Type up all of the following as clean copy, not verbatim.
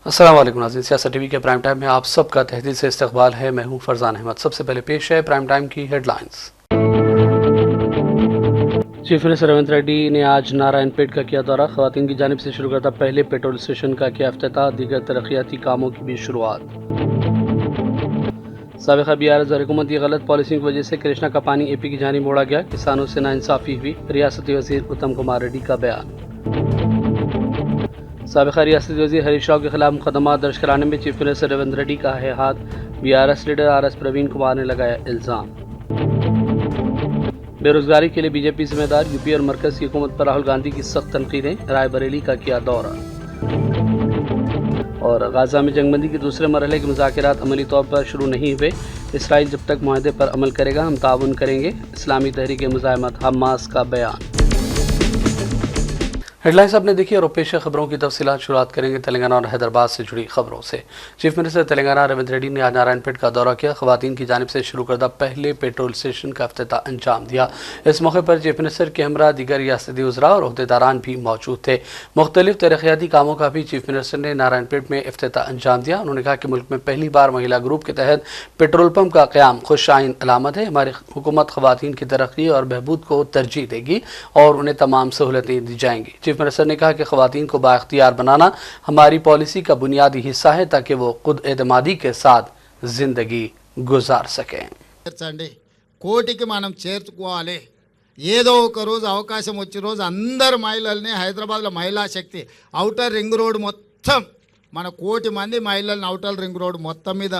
अस्सलाम वालेकुम नाज़रीन, सियासत टीवी के प्राइम टाइम में आप सबका तहदील से इस्तकबाल है। मैं हूं फरजान अहमद। सबसे पहले पेश है प्राइम टाइम की headlines. Chief minister Revanth Reddy ने आज नारायणपेट का किया दौरा। खवातीन की जानिब से शुरू करता पहले पेट्रोल स्टेशन का किया इफ्तिताह। दीगर तरक्याती कामों की भी शुरुआत। साबिक़ा BRS दौर हुकूमत की गलत पॉलिसी की वजह से कृष्णा का पानी AP की जानिब मोड़ा गया। किसानों से नाइंसाफ़ी हुई। रियासती वज़ीर उत्तम कुमार रेड्डी का बयान। साबिक़ा रियासती वज़ीर हरीश राव के खिलाफ मुकदमा दर्ज कराने में चीफ मिनिस्टर रेवंत रेड्डी का है हाथ। BRS leader RS Praveen Kumar ने लगाया इल्ज़ाम। बेरोजगारी के लिए BJP जिम्मेदार। UP और मरकज़ की हुकूमत पर राहुल गांधी की सख्त तनकीदें। रायबरेली का किया दौरा। और गाजा में जंगबंदी के दूसरे मरहले के मुज़ाकरात अमली तौर पर शुरू नहीं हुए। इसराइल जब तक मुआहदे पर अमल करेगा हम ताउन करेंगे। इस्लामी तहरीक मुज़ाहमत हमास का बयान। हेडलाइंस आपने देखी और पेश खबरों की तफसीलात शुरुआत करेंगे तेलंगाना और हैदराबाद से जुड़ी खबरों से। चीफ मिनिस्टर तेलंगाना रेवंत रेड्डी ने आज नारायणपेट का दौरा किया। खवातीन की जानिब से शुरू करदा पहले पेट्रोल स्टेशन का इफ्तिताह अंजाम दिया। इस मौके पर चीफ मिनिस्टर के हमरा दीगर रियासती वज़रा और अहदेदारान भी मौजूद थे। मुख्तलिफ तरक्याती कामों का भी चीफ मिनिस्टर ने नारायणपेट में इफ्तिताह अंजाम दिया। उन्होंने कहा कि मुल्क में पहली बार महिला ग्रुप के तहत पेट्रोल पंप का क़याम खुशाइन अलामत है। हमारी हुकूमत खवातीन की तरक्की और बहबूद को तरजीह देगी और उन्हें तमाम सहूलतें दी जाएंगी। चीफ मिनिस्टर ने कहा कि खवातीन को बाइख्तियार बनाना हमारी पॉलिसी का बुनियादी हिस्सा है ताकि वो खुद एतमादी के साथ जिंदगी गुजार सकें। కోటికి మనం చేర్చుకోవాలి। ఏదో ఒక రోజు అవకాశం వచ్చే రోజు అందరు మహిళల్ని హైదరాబాద్లో మహిళా శక్తి ఔటర్ రింగ్ రోడ్ మొత్తం మన 1 కోటి మంది మహిళల్ని ఔటర్ రింగ్ రోడ్ మొత్తం మీద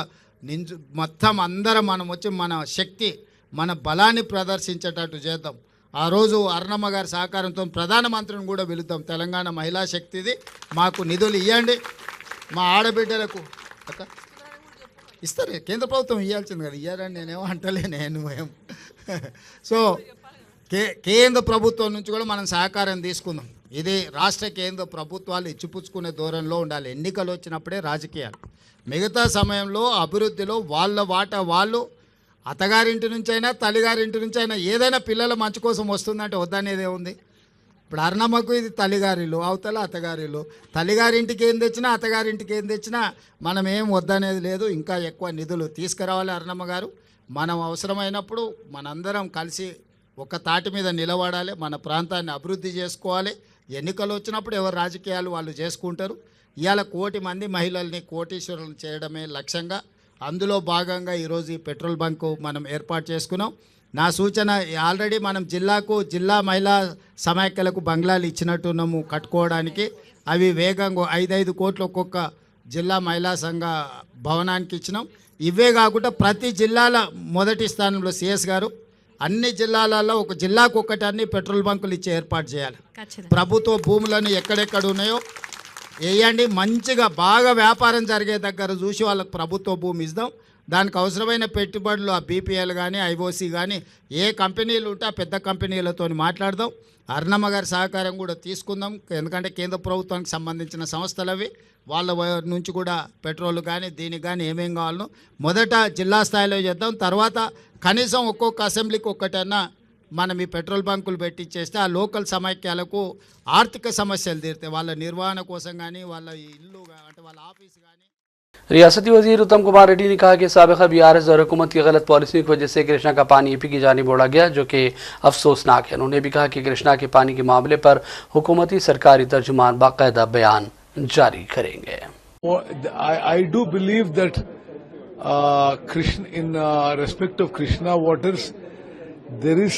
మొత్తం అందరం మనం వచ్చి మన శక్తి మన బలాన్ని ప్రదర్శించేటట్టు చేద్దాం। ఆ రోజు అరుణమ్మ గారి సహకారంతో ప్రధానమంత్రిని కూడా పిలుద్దాం। తెలంగాణ మహిళా శక్తిది మాకు నిధులు ఇవ్వండి, మా ఆడబిడ్డలకు ఇస్తారు, కేంద్ర ప్రభుత్వం ఇవ్వాల్సింది కదా, ఇవ్వాలని నేనేమో అంటలే నేను సో కేంద్ర ప్రభుత్వం నుంచి కూడా మనం సహకారం తీసుకుందాం। ఇది రాష్ట్ర కేంద్ర ప్రభుత్వాలు ఇచ్చిపుచ్చుకునే ధోరణిలో ఉండాలి। ఎన్నికలు వచ్చినప్పుడే రాజకీయాలు, మిగతా సమయంలో అభివృద్ధిలో వాళ్ళ వాటా వాళ్ళు అత్తగారింటి నుంచి అయినా తల్లిగారింటి నుంచి అయినా ఏదైనా పిల్లల మంచి కోసం వస్తుందంటే వద్దనేదే ఉంది। ఇప్పుడు అరుణమ్మకు ఇది తల్లిగారిలు, అవతల అత్తగారిలు, తల్లిగారింటికి ఏం తెచ్చినా అత్తగారింటికి ఏం తెచ్చినా మనం ఏం వద్దనేది లేదు। ఇంకా ఎక్కువ నిధులు తీసుకురావాలి అరుణమ్మ గారు। మనం అవసరమైనప్పుడు మనందరం కలిసి ఒక తాటి మీద నిలబడాలి, మన ప్రాంతాన్ని అభివృద్ధి చేసుకోవాలి। ఎన్నికలు వచ్చినప్పుడు ఎవరు రాజకీయాలు వాళ్ళు చేసుకుంటారు। ఇవాళ 1 కోటి మంది మహిళల్ని కోటీశ్వరులను చేయడమే లక్ష్యంగా, అందులో భాగంగా ఈరోజు ఈ పెట్రోల్ బంకు మనం ఏర్పాటు చేసుకున్నాం। నా సూచన, ఆల్రెడీ మనం జిల్లా మహిళా సమాఖ్యలకు బంగ్లాలు ఇచ్చినట్టున్నాము కట్టుకోవడానికి। అవి వేగంగా 5 కోట్లు ఒక్కొక్క జిల్లా మహిళా సంఘ భవనానికి ఇచ్చినాం। ఇవే కాకుండా ప్రతి జిల్లాల మొదటి స్థానంలో CS గారు అన్ని జిల్లాలలో ఒక జిల్లాకు ఒక్కటి అన్ని పెట్రోల్ బంకులు ఇచ్చి ఏర్పాటు చేయాలి। ప్రభుత్వ భూములను ఎక్కడెక్కడ ఉన్నాయో వేయండి, మంచిగా బాగా వ్యాపారం జరిగే దగ్గర చూసి వాళ్ళకి ప్రభుత్వ భూమి ఇద్దాం। దానికి అవసరమైన పెట్టుబడులు ఆ BPL కానీ IOC కానీ ఏ కంపెనీలు ఉంటే ఆ పెద్ద కంపెనీలతో మాట్లాడదాం। అరుణమ్మ గారి సహకారం కూడా తీసుకుందాం, ఎందుకంటే కేంద్ర ప్రభుత్వానికి సంబంధించిన సంస్థలు అవి, వాళ్ళ నుంచి కూడా పెట్రోల్ కానీ దీనికి కానీ ఏమేం కావాలో మొదట జిల్లా స్థాయిలో చేద్దాం। తర్వాత కనీసం ఒక్కొక్క అసెంబ్లీకి ఒక్కటన్నా మనం ఈ పెట్రోల్ బంకులు పెట్టించేస్తే ఆ లోకల్ సమైక్యాలకు ఆర్థిక సమస్యలు తీరుతాయి, వాళ్ళ నిర్వహణ కోసం కానీ వాళ్ళ ఇల్లు అంటే వాళ్ళ ఆఫీస్ కానీ। रियासती वज़ीर उत्तम कुमार रेड्डी ने कहा कि साबिक़ा BRS और हुकूमत की गलत पॉलिसी की वजह से कृष्णा का पानी AP की जानिब मोड़ा गया, जो कि अफसोसनाक है। उन्होंने भी कहा कि कृष्णा के पानी के मामले पर हुकूमती सरकारी तर्जुमान बाकायदा बयान जारी करेंगे। I do believe that in respect of Krishna waters there is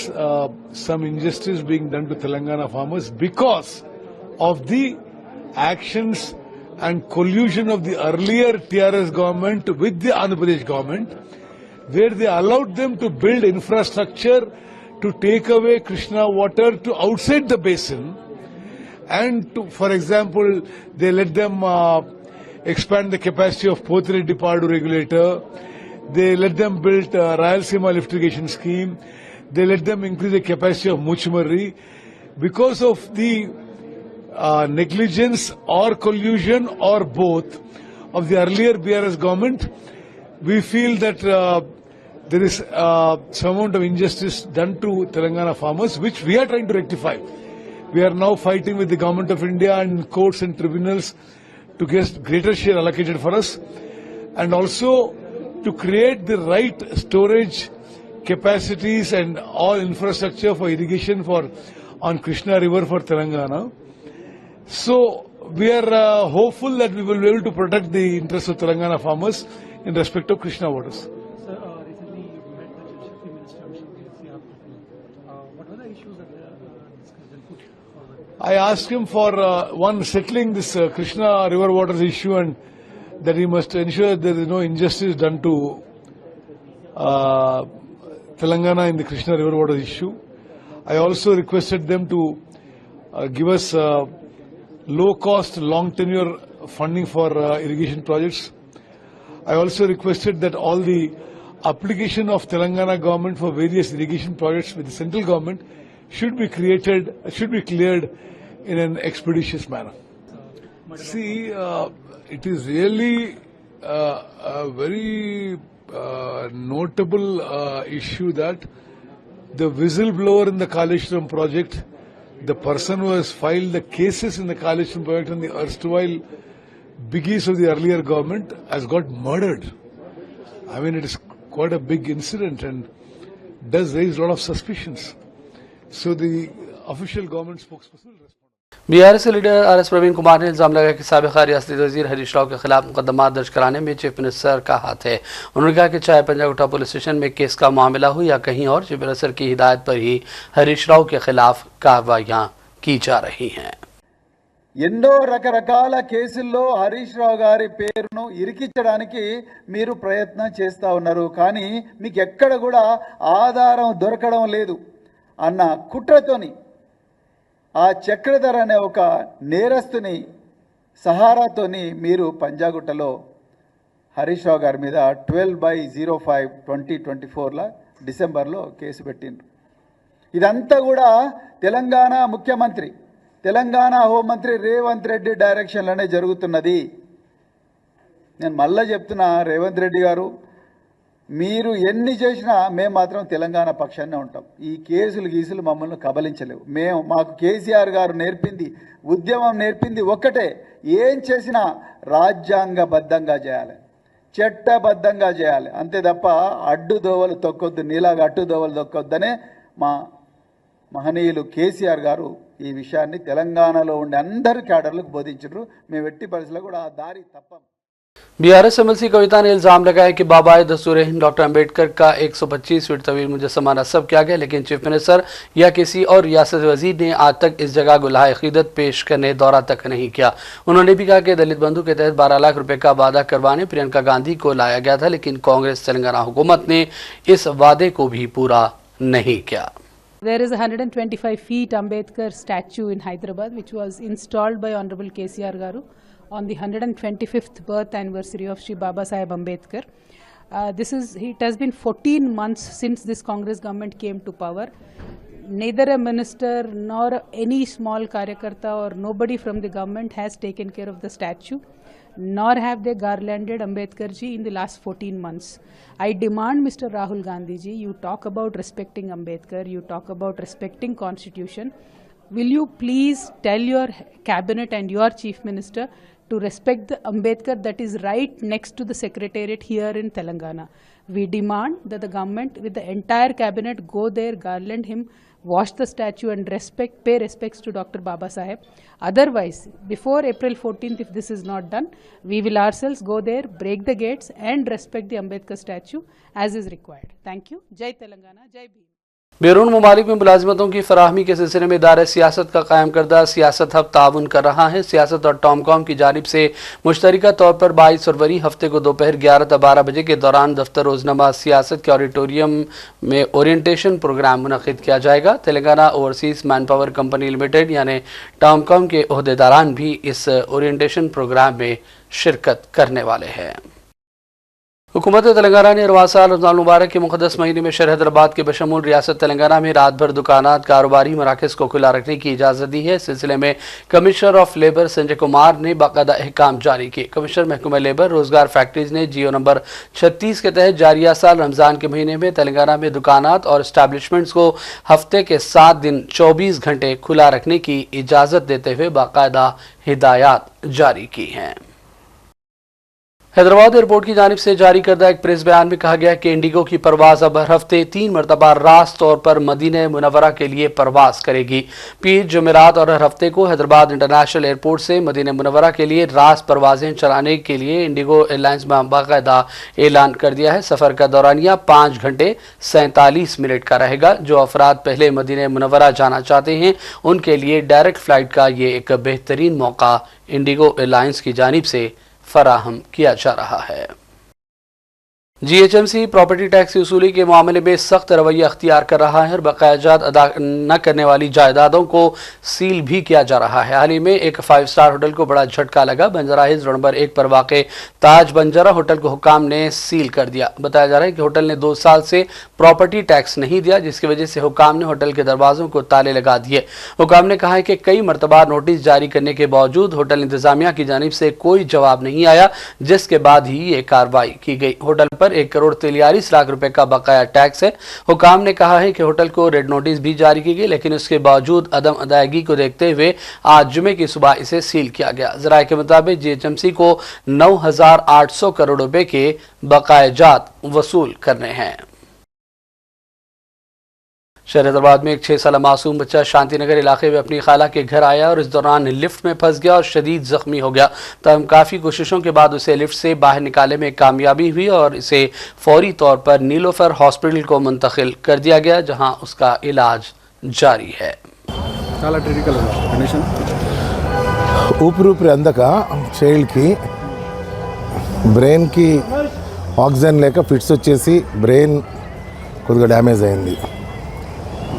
some injustice being done to Telangana farmers because of the actions and collusion of the earlier TRS government with the Andhra Pradesh government, where they allowed them to build infrastructure to take away Krishna water to outside the basin, and to, for example, they let them expand the capacity of Pothredipadu regulator, they let them build Rayalaseema lift irrigation scheme, they let them increase the capacity of Muchmarri. Because of the negligence or collusion or both of the earlier BRS government, we feel that there is some amount of injustice done to Telangana farmers, which we are trying to rectify. We are now fighting with the Government of India and courts and tribunals to get greater share allocated for us, and also to create the right storage capacities and all infrastructure for irrigation on Krishna River for Telangana. So we are hopeful that we will be able to protect the interests of Telangana farmers in respect of Krishna waters. Sir, recently you met the Jal Shakti Minister Abhishek Singh Khare. What were the issues that were discussed and put forward? I asked him for one, settling this Krishna river waters issue, and that he must ensure that there is no injustice done to Telangana in the Krishna river waters issue. I also requested them to give us low cost, long tenure funding for irrigation projects. I also requested that all the application of Telangana government for various irrigation projects with the central government should be cleared in an expeditious manner. See, it is really a very notable issue that the whistleblower in the Kaleshwaram project, the person who has filed the cases in the Kaleshwaram project and the erstwhile biggies of the earlier government, has got murdered. I mean, it is quite a big incident and does raise a lot of suspicions. So the official government spokesperson will respond. BRS के leader RS Praveen Kumar ने इल्जाम लगाया कि साबिका रियासती वजीर हरीश राव के खिलाफ मुकदमा दर्ज कराने में चीफ मिनिस्टर का हाथ है। उन्होंने कहा कि चाहे पंजागुट्टा पुलिस स्टेशन में केस का मामला हो या कहीं और, चीफ मिनिस्टर की हिदायत पर ही हरीश राव के खिलाफ कार्रवाइयां की जा रही हैं। ఎన్నో రకరకాల కేసుల్లో హరీష్ రావు గారి పేరును ఇరికించడానికి మీరు ప్రయత్నం చేస్తూ ఉన్నారు, కానీ మీకు ఎక్కడ కూడా ఆధారం దొరకడం లేదు అన్న కుట్రతోని ఆ చక్రధర్ అనే ఒక నేరస్తుని సహారాతోని మీరు పంజాగుట్టలో హరీష్ రావు గారి మీద 12/05/2024 డిసెంబర్లో కేసు పెట్టిండ్రు. ఇదంతా కూడా తెలంగాణ ముఖ్యమంత్రి, తెలంగాణ హోంమంత్రి రేవంత్ రెడ్డి డైరెక్షన్లోనే జరుగుతున్నది. నేను మళ్ళా చెప్తున్నా, రేవంత్ రెడ్డి గారు, మీరు ఎన్ని చేసినా మేము మాత్రం తెలంగాణ పక్షాన్నే ఉంటాం. ఈ కేసులు మమ్మల్ని కబలించలేవు. మాకు కేసీఆర్ గారు నేర్పింది, ఉద్యమం నేర్పింది ఒక్కటే, ఏం చేసినా రాజ్యాంగబద్ధంగా చేయాలి, చట్టబద్ధంగా చేయాలి, అంతే తప్ప అడ్డుదోవలు తొక్కొద్దు, నీలాగా అడ్డుదోవలు తొక్కొద్దనే మా మహనీయులు కేసీఆర్ గారు ఈ విషయాన్ని తెలంగాణలో ఉండే అందరి క్యాడర్లకు బోధించారు. మేము ఎట్టి పరిస్థితుల్లో కూడా ఆ దారి తప్పం. बीआरएस एमएलसी कविता ने इल्जाम लगाया कि बाबाए दस्तूर हिंद डॉक्टर अंबेडकर का 125 फीट तवील मुजस्समा नस्ब किया गया, लेकिन चीफ मिनिस्टर या किसी और रियासत वजीर ने आज तक इस जगह गुलाह अकीदत पेश करने दौरा तक नहीं किया। उन्होंने भी कहा कि दलित बंधु के तहत 12 लाख रुपए का वादा करवाने प्रियंका गांधी को लाया गया था, लेकिन कांग्रेस तेलंगाना हुकूमत ने इस वादे को भी पूरा नहीं किया। There is a 125 feet Ambedkar statue in Hyderabad which was installed by Honorable KCR Garu on the 125th birth anniversary of Shri Baba Saheb Ambedkar. It has been 14 months since this Congress government came to power. Neither a minister nor any small karyakarta or nobody from the government has taken care of the statue, nor have they garlanded Ambedkar ji in the last 14 months. I demand, Mr. Rahul Gandhi ji, you talk about respecting Ambedkar, you talk about respecting Constitution. Will you please tell your cabinet and your chief minister to respect the Ambedkar that is right next to the secretariat here in Telangana. We demand that the government with the entire cabinet go there, garland him, wash the statue and pay respects to Dr. Baba Saheb. Otherwise, before April 14th, if this is not done, we will ourselves go there, break the gates and respect the Ambedkar statue as is required. Thank you. Jai Telangana, Jai Bhim. बैरून ममालिक में मुलाजिमतों की फराहमी के सिलसिले में इदारे सियासत का कायम करदा सियासत हब ताउन कर रहा है। सियासत और टॉमकॉम की जानिब से मुश्तरका तौर पर 22 फरवरी हफ्ते को दोपहर 11 से 12 बजे के दौरान दफ्तर रोजनामा सियासत के ऑडिटोरियम में ओरिएंटेशन प्रोग्राम मुनक़िद किया जाएगा। Telangana overseas man power company limited यानी टॉमकॉम के ओहदेदारान भी इस ओरिएंटेशन प्रोग्राम में शिरकत करने वाले हैं। हुकूमत तेलंगाना ने रवां साल रमज़ान मुबारक के मुक़द्दस महीने में शहर हैदराबाद के बशमूल रियासत तेलंगाना में रात भर दुकानात कारोबारी मराकज़ को खुला रखने की इजाज़त दी है। इस सिलसिले में commissioner of labour Sanjay Kumar ने बाकायदा अहकाम जारी किए। कमिश्नर महकमा लेबर रोजगार फैक्ट्रीज ने जियो नंबर 36 के तहत जारिया साल रमज़ान के महीने में तेलंगाना में दुकानात और इस्टेब्लिशमेंट्स को हफ्ते के 7 दिन 24 घंटे खुला रखने की इजाज़त देते हुए बाकायदा हिदायत जारी की हैं। हैदराबाद एयरपोर्ट की जानिब से जारी करदा एक प्रेस बयान में कहा गया कि इंडिगो की परवाज अब हर हफ्ते 3 मरतबा रास्त तौर पर मदीना मुनव्वरा के लिए परवाज करेगी। पीर, जुमेरात और हर हफ्ते को हैदराबाद इंटरनेशनल एयरपोर्ट से मदीना मुनव्वरा के लिए रास्त परवाजें चलाने के लिए इंडिगो एयरलाइंस में बाकायदा ऐलान कर दिया है। सफर का दौरानिया 5 घंटे 47 मिनट का रहेगा। जो अफराद पहले मदीना मुनव्वरा जाना चाहते हैं उनके लिए डायरेक्ट फ्लाइट का ये एक बेहतरीन मौका इंडिगो एयरलाइंस की जानिब से फराहम किया जा रहा है। जीएचएमसी प्रॉपर्टी टैक्स की वसूली के मामले में सख्त रवैया अख्तियार कर रहा है और बकायाजात अदा न करने वाली जायदादों को सील भी किया जा रहा है। हाल ही में एक 5 स्टार होटल को बड़ा झटका लगा। बंजारा हिल्स रोड नंबर 1 पर वाक़े ताज बंजारा होटल को हुकाम ने सील कर दिया। बताया जा रहा है कि होटल ने 2 साल से प्रॉपर्टी टैक्स नहीं दिया, जिसकी वजह से हुकाम ने होटल के दरवाजों को ताले लगा दिए। हुकाम ने कहा है कि कई मरतबा नोटिस जारी करने के बावजूद होटल इंतजामिया की जानिब से कोई जवाब नहीं आया, जिसके बाद ही ये कार्रवाई की गई। होटल पर 1 करोड़ 43 लाख रुपए का बकाया टैक्स है। हुकाम ने कहा है कि होटल को रेड नोटिस भी जारी की गई, लेकिन उसके बावजूद अदम अदायगी को देखते हुए आज जुमे की सुबह इसे सील किया गया। जराये के मुताबिक जीएचएमसी को 9,800 करोड़ रुपए के बकायाजात वसूल करने हैं। शहर हैदराबाद में एक 6 साला मासूम बच्चा शांतिनगर इलाके में अपनी खाला के घर आया और इस दौरान लिफ्ट में फंस गया और शदीद जख्मी हो गया। तब काफ़ी कोशिशों के बाद उसे लिफ्ट से बाहर निकालने में कामयाबी हुई और इसे फौरी तौर पर नीलोफर हॉस्पिटल को मुंतकिल कर दिया गया, जहां उसका इलाज जारी है। చాలా క్రిటికల్ కండిషన్ ఊపిరి అందక చైల్డ్కి బ్రెయిన్కి ఆక్సిజన్ లేక ఫిట్స్ వచ్చేసి బ్రెయిన్ కొద్దిగా డ్యామేజ్ అయింది.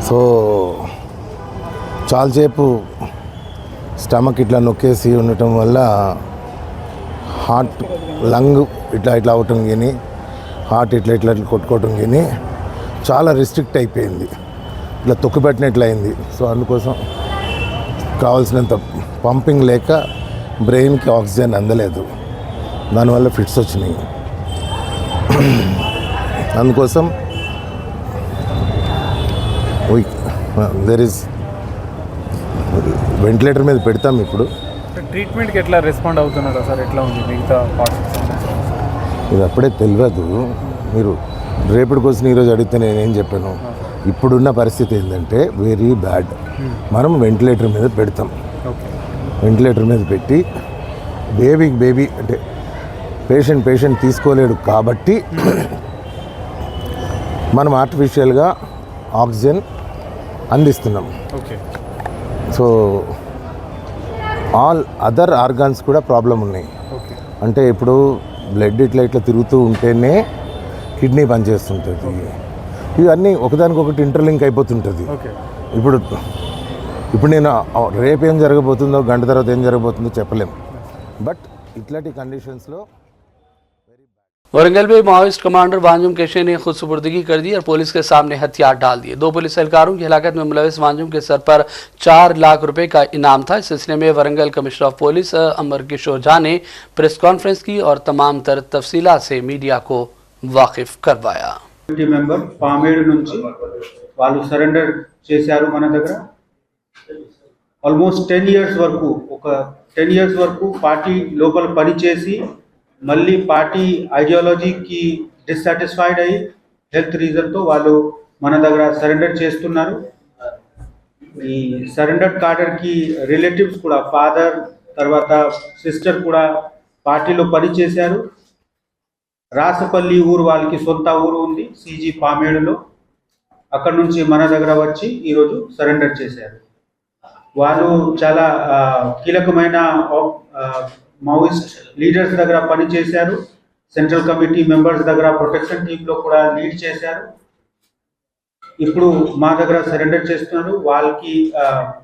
సో చాలాసేపు స్టమక్ ఇట్లా నొక్కేసి ఉండటం వల్ల హార్ట్ లంగ్ ఇట్లా ఇట్లా అవటం కానీ హార్ట్ ఇట్లా ఇట్లా కొట్టుకోవటం కానీ చాలా రిస్ట్రిక్ట్ అయిపోయింది, ఇట్లా తొక్కుపెట్టినట్లు అయింది. సో అందుకోసం కావాల్సినంత పంపింగ్ లేక బ్రెయిన్కి ఆక్సిజన్ అందలేదు, దానివల్ల ఫిట్స్ వచ్చినాయి. అందుకోసం దెర్ ఇస్ వెంటిలేటర్ మీద పెడతాం. ఇప్పుడు ట్రీట్మెంట్కి ఎట్లా రెస్పాండ్ అవుతున్నారా సార్? ఎట్లా ఉంది మిగతా పార్ట్స్? ఇది అప్పుడే తెలియదు. మీరు రేపటి కోసం ఈరోజు అడిగితే నేనేం చెప్పాను, ఇప్పుడున్న పరిస్థితి ఏంటంటే వెరీ బ్యాడ్. మనం వెంటిలేటర్ మీద పెడతాం. వెంటిలేటర్ మీద పెట్టి బేబీ అంటే పేషెంట్ తీసుకోలేడు కాబట్టి మనం ఆర్టిఫిషియల్గా ఆక్సిజన్ అందిస్తున్నాం. Okay. So all other organs కూడా ప్రాబ్లం ఉన్నాయి. ఓకే. అంటే ఇప్పుడు బ్లడ్ ఇట్లా తిరుగుతూ ఉంటేనే కిడ్నీ పనిచేస్తుంటుంది. ఇవన్నీ ఒకదానికొకటి ఇంటర్లింక్ అయిపోతుంటుంది. ఓకే. ఇప్పుడు నేను రేపు ఏం జరగబోతుందో, గంట తర్వాత ఏం జరగబోతుందో చెప్పలేము. బట్ ఇట్లాంటి కండిషన్స్లో वरंगल में माओइस्ट कमांडर वांजुम केशे ने खुद सुपुर्दगी कर दी और पुलिस के सामने हथियार डाल दिए। 2 पुलिस एहलकारों की हलाकत में मुलविस वांजुम के सर पर 4 लाख रुपए का इनाम था। इस सिलसिले में वरंगल कमिश्नर ऑफ पुलिस अमर किशोर झा ने प्रेस कॉन्फ्रेंस की और तमाम तर तफसीलात से मीडिया को वाकिफ करवाया। మెంబర్ పామేడు నుంచి వాళ్ళు సరెండర్ చేశారు మన దగ్గర. ఆల్మోస్ట్ 10 ఇయర్స్ వరకు పార్టీ లోపల పనిచేసి మళ్ళీ పార్టీ ఐడియాలజీకి డిస్సాటిస్ఫైడ్ అయ్యి హెల్త్ రీజన్తో వాళ్ళు మన దగ్గర సరెండర్ చేస్తున్నారు. ఈ సరెండర్ కార్డర్కి రిలేటివ్స్ కూడా, ఫాదర్ తర్వాత సిస్టర్ కూడా పార్టీలో పనిచేశారు. రాసపల్లి ఊరు వాళ్ళకి సొంత ఊరు ఉంది సిజీ పామేడులో. అక్కడ నుంచి మన దగ్గర వచ్చి ఈరోజు సరెండర్ చేశారు. వాళ్ళు చాలా కీలకమైన మావోయిస్ట్ లీడర్స్ దగ్గర పనిచేశారు. సెంట్రల్ కమిటీ మెంబర్స్ దగ్గర ప్రొటెక్షన్ టీంలో కూడా లీడ్ చేశారు. ఇప్పుడు మా దగ్గర సరెండర్ చేస్తున్నారు. వాళ్ళకి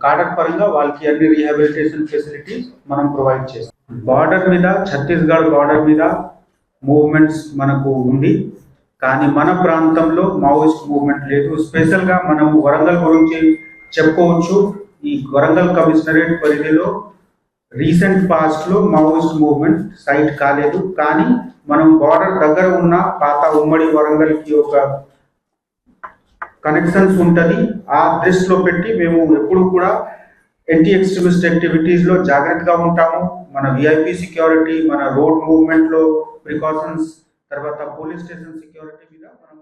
కార్డర్ పరంగా వాళ్ళకి అన్ని రీహాబిలిటేషన్ ఫెసిలిటీస్ మనం ప్రొవైడ్ చేస్తాం. బార్డర్ మీద, ఛత్తీస్గఢ్ బార్డర్ మీద మూవ్మెంట్స్ మనకు ఉంది, కానీ మన ప్రాంతంలో మావోయిస్ట్ మూవ్మెంట్ లేదు. స్పెషల్గా మనం వరంగల్ గురించి చెప్పుకోవచ్చు. ఈ వరంగల్ కమిషనరేట్ పరిధిలో రీసెంట్ పాస్ట్లో మావోయిస్ట్ మూవ్మెంట్ సైట్ కాలేదు, కానీ మనం బార్డర్ దగ్గర ఉన్న పాత ఉమ్మడి వరంగల్కి ఒక కనెక్షన్స్ ఉంటుంది. ఆ దృష్టిలో పెట్టి మేము ఎప్పుడు కూడా యాంటీ ఎక్స్ట్రీమిస్ట్ యాక్టివిటీస్ లో జాగ్రత్తగా ఉంటాము. మన విఐపి సెక్యూరిటీ, మన రోడ్ మూవ్మెంట్ లో ప్రికాషన్స్, తర్వాత పోలీస్ స్టేషన్ సెక్యూరిటీ మీద మనం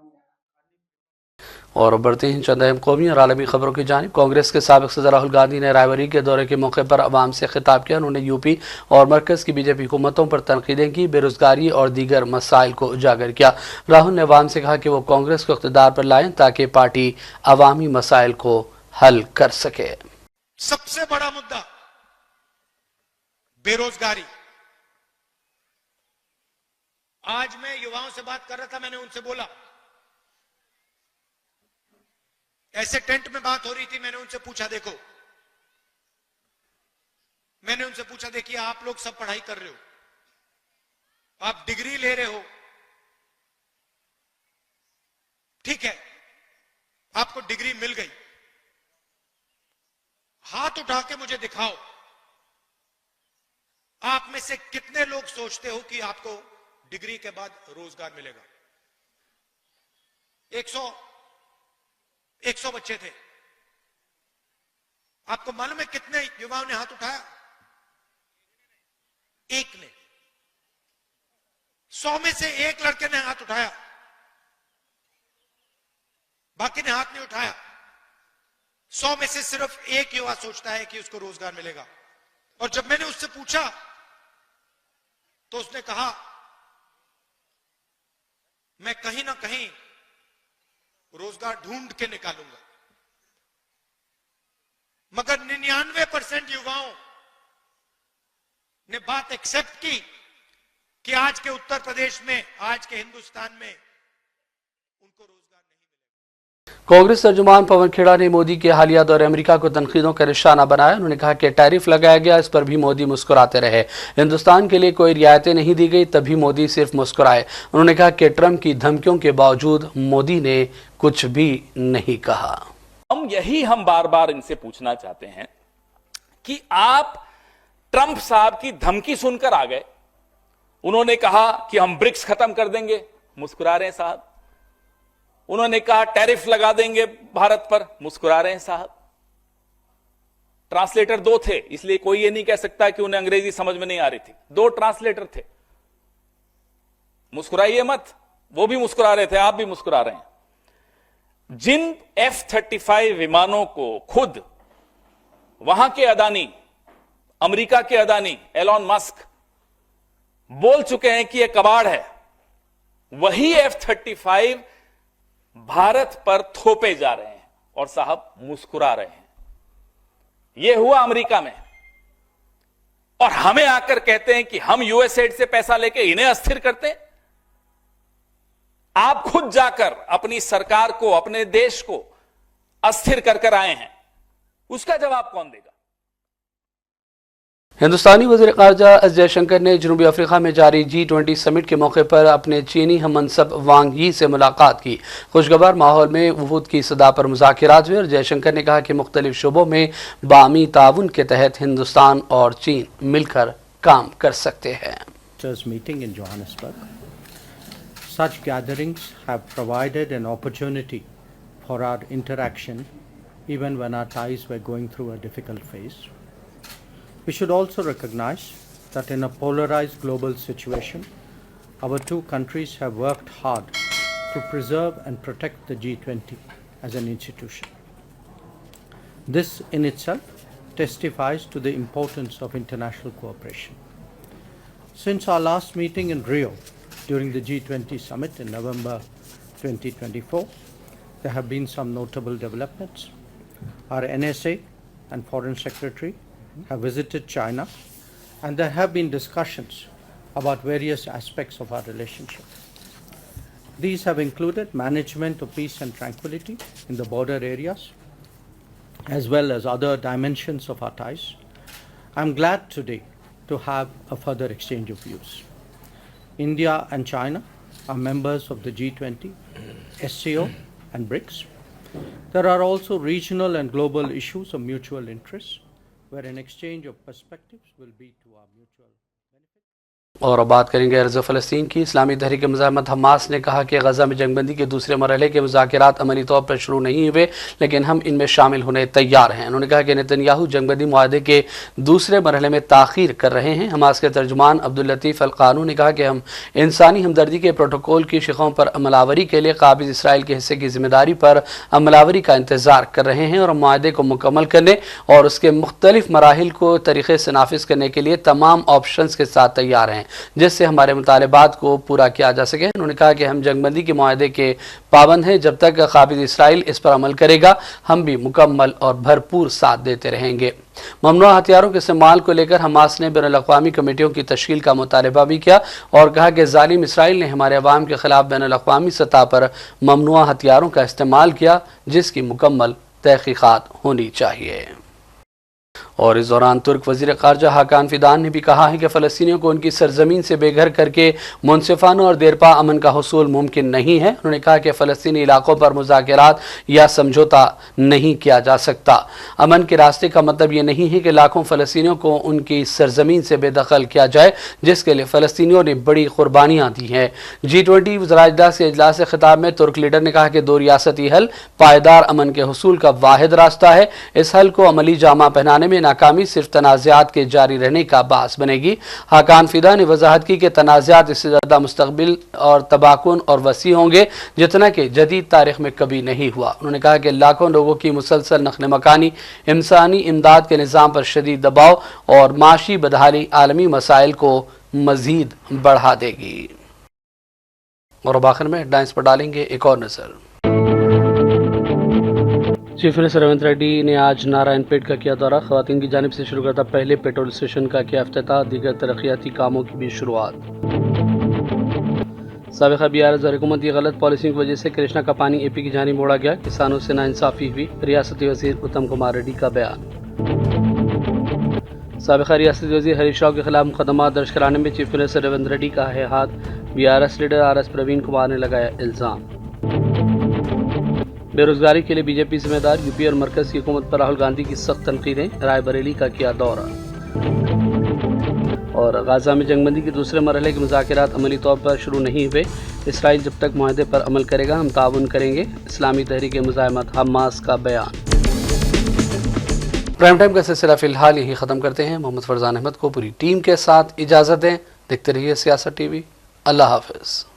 और बढ़ते हैं चंद अहम कौमी और आलमी खबरों की जानिब। कांग्रेस के साबिक सदर राहुल गांधी ने रायबरेली के दौरे के मौके पर अवाम से खिताब किया। उन्होंने यूपी और मरकज़ की बीजेपी हुकूमतों पर तनकीदें की, बेरोजगारी और दीगर मसाइल को उजागर किया। राहुल ने अवाम से कहा कि वो कांग्रेस को इख्तिदार पर लाएं ताकि पार्टी अवामी मसाइल को हल कर सके। सबसे बड़ा मुद्दा बेरोजगारी। आज मैं युवाओं से बात कर रहा था, मैंने उनसे बोला, ऐसे टेंट में बात हो रही थी, मैंने उनसे पूछा, देखो, मैंने उनसे पूछा, देखिए आप लोग सब पढ़ाई कर रहे हो, आप डिग्री ले रहे हो, ठीक है, आपको डिग्री मिल गई, हाथ उठा के मुझे दिखाओ, आप में से कितने लोग सोचते हो कि आपको डिग्री के बाद रोजगार मिलेगा? 100 बच्चे थे। आपको मालूम है कितने युवाओं ने हाथ उठाया? एक ने। 100 में से एक लड़के ने हाथ उठाया, बाकी ने हाथ नहीं उठाया। 100 में से सिर्फ एक युवा सोचता है कि उसको रोजगार मिलेगा। और जब मैंने उससे पूछा तो उसने कहा, मैं कहीं ना कहीं रोजगार ढूंढ के निकालूंगा। मगर 99% युवाओं ने बात एक्सेप्ट की कि आज के उत्तर प्रदेश में, आज के हिंदुस्तान में उनको रोजगार नहीं मिलेगा। कांग्रेस तर्जुमान पवन खेड़ा ने मोदी के हालिया दौरे अमेरिका को तनकीदों का निशाना बनाया। उन्होंने कहा कि टैरिफ लगाया गया, इस पर भी मोदी मुस्कुराते रहे। हिंदुस्तान के लिए कोई रियायतें नहीं दी गई, तभी मोदी सिर्फ मुस्कुराए। उन्होंने कहा कि ट्रंप की धमकियों के बावजूद मोदी ने कुछ भी नहीं कहा। हम बार बार इनसे पूछना चाहते हैं कि आप ट्रंप साहब की धमकी सुनकर आ गए। उन्होंने कहा कि हम ब्रिक्स खत्म कर देंगे, मुस्कुरा रहे हैं साहब। उन्होंने कहा टैरिफ लगा देंगे भारत पर, मुस्कुरा रहे हैं साहब। ट्रांसलेटर 2 थे, इसलिए कोई ये नहीं कह सकता कि उन्हें अंग्रेजी समझ में नहीं आ रही थी। 2 ट्रांसलेटर थे। मुस्कुराइए मत, वो भी मुस्कुरा रहे थे, आप भी मुस्कुरा रहे हैं। जिन F-35 विमानों को खुद वहां के अदानी, अमेरिका के अदानी एलॉन मस्क बोल चुके हैं कि यह कबाड़ है, वही F-35 भारत पर थोपे जा रहे हैं और साहब मुस्कुरा रहे हैं। यह हुआ अमेरिका में, और हमें आकर कहते हैं कि हम यूएसएड से पैसा लेके इन्हें अस्थिर करते हैं। आप खुद जाकर अपनी सरकार को, अपने देश को अस्थिर कर आए हैं, उसका जवाब कौन देगा? हिंदुस्तानी वज़ीर ख़ारजा एस जयशंकर ने जनूबी अफ्रीका में जारी G20 समिट के मौके पर अपने चीनी हममनसब वांग यी से मुलाकात की। खुशगवार माहौल में वफूद की सदा पर मुज़ाकिरात हुए और जयशंकर ने कहा कि मुख्तलिफ शोबों में बामी ताउन के तहत हिंदुस्तान और चीन मिलकर काम कर सकते हैं। Meeting in Johannesburg. Such gatherings have provided an opportunity for our interaction even when our ties were going through a difficult phase. We should also recognize that in a polarized global situation, our two countries have worked hard to preserve and protect the G20 as an institution. This in itself testifies to the importance of international cooperation. Since our last meeting in Rio during the G20 summit in November 2024, there have been some notable developments. Our NSA and Foreign Secretary have visited China, and there have been discussions about various aspects of our relationship. These have included management of peace and tranquility in the border areas, as well as other dimensions of our ties. I'm glad today to have a further exchange of views. India and China are members of the G20, SCO and BRICS. There are also regional and global issues of mutual interest, where an exchange of perspectives will be to our mutual और अब बात करेंगे अर्ज़ फ़लस्तीन की। इस्लामी तहरीक मुज़ाहमत Hamas ने कहा कि गज़ा में जंगबंदी के दूसरे मरहले के मुज़ाकरात अमली तौर पर शुरू नहीं हुए, लेकिन हम इनमें शामिल होने तैयार हैं। उन्होंने कहा कि नेतन्याहू जंगबंदी मुआहदे के दूसरे मरहले में ताख़ीर कर रहे हैं। हमास के तर्जुमान अब्दुल लतीफ़ अल क़ानू ने कहा कि हम इंसानी हमदर्दी के प्रोटोकॉल की शिक़ों पर अमलावरी के लिए काबिज़ इसराइल के हिस्से की ज़िम्मेदारी पर अमलावरी का इंतज़ार कर रहे हैं और मुआहदे को मुकम्मल करने और उसके मुख्तलिफ मराहिल को तरीक़े से नाफिज़ करने के लिए तमाम ऑप्शंस के साथ तैयार हैं जिससे हमारे मुतालबात को पूरा किया जा सके। उन्होंने कहा कि हम जंगबंदी के मुआहदे के पाबंद हैं। जब तक काबिज़ इसराइल इस पर अमल करेगा, हम भी मुकम्मल और भरपूर साथ देते रहेंगे। ममनुआ हथियारों के इस्तेमाल को लेकर हमास ने बैनुल-अक़वामी कमेटियों की तश्कील का मुतालबा भी किया और कहा कि ज़ालिम इसराइल ने हमारे अवाम के खिलाफ बैनुल-अक़वामी सतह पर ममनुआ हथियारों का इस्तेमाल किया, जिसकी मुकम्मल तहक़ीक़ात होनी चाहिए। और इस दौरान तुर्क वज़ीर ख़ारजा हाकान फ़िदान ने भी कहा है कि फ़लस्तीनियों को उनकी सरजमीन से बेघर करके मुनसिफ़ाना और देरपा अमन का हुसूल मुमकिन नहीं है। उन्होंने कहा कि फ़लस्तीनी इलाक़ों पर मुज़ाकरात या समझौता नहीं किया जा सकता। अमन के रास्ते का मतलब ये नहीं है कि लाखों फ़लस्तीनियों को उनकी सरजमीन से बेदखल किया जाए, जिसके लिए फ़लस्तीनियों ने बड़ी क़ुरबानियाँ दी हैं। G20 वज़ीर अजलास के इजलास ख़िताब में तुर्क लीडर ने कहा कि दो रियासती हल पायदार अमन के हुसूल का वाहिद रास्ता है। इस हल को अमली जामा पहनाने में नाकामी सिर्फ तनाज़ात के जारी रहने का बास बनेगी। हाकान फ़िदा ने वजाहत की कि तनाज़ात इससे ज़्यादा मुस्तक़बिल और तबाकुन और वसी होंगे जितना कि जदीद तारीख़ में कभी नहीं हुआ। उन्होंने कहा कि लाखों लोगों की मुसलसल नक़ल मकानी, इंसानी इमदाद के निज़ाम पर शदीद दबाव और माशी बदहाली आलमी मसाइल को मज़ीद बढ़ा देगी। और अब आखिर में हेडलाइंस पर डालेंगे एक और नज़र। चीफ मिनिस्टर रेवंत रेड्डी ने आज नारायणपेट का किया दौरा। ख़वातीन की जानिब से शुरू करता पहले पेट्रोल स्टेशन का किया इफ्तिताह, दीगर तरक्याती कामों की भी शुरुआत। साबिक़ा BRS और हुकूमत की गलत पॉलिसी की वजह से कृष्णा का पानी AP की जानिब मोड़ा गया, किसानों से नाइंसाफ़ी हुई, रियासती वज़ीर उत्तम कुमार रेड्डी का बयान। साबिक़ा रियासती वज़ीर हरीश राव के खिलाफ मुकदमा दर्ज कराने में चीफ मिनिस्टर रेवंत रेड्डी का है हाथ, BRS leader RS Praveen Kumar ने लगाया इल्ज़ाम। बेरोजगारी के लिए बीजेपी जिम्मेदार, यूपी और मरकज की हुकूमत पर राहुल गांधी की सख्त तनकीदें, रायबरेली का किया दौरा। और गाजा में जंगबंदी के दूसरे मरहले के मुज़ाकरात अमली तौर पर शुरू नहीं हुए, इसराइल जब तक मुआहदे पर अमल करेगा हम ताउन करेंगे, इस्लामी तहरीक मुज़ाहमत हमास का बयान। प्राइम टाइम का सिलसिला फिलहाल यही ख़त्म करते हैं। मोहम्मद फरजान अहमद को पूरी टीम के साथ इजाज़त दें। देखते रहिए सियासत TV। अल्लाह हाफ़िज़।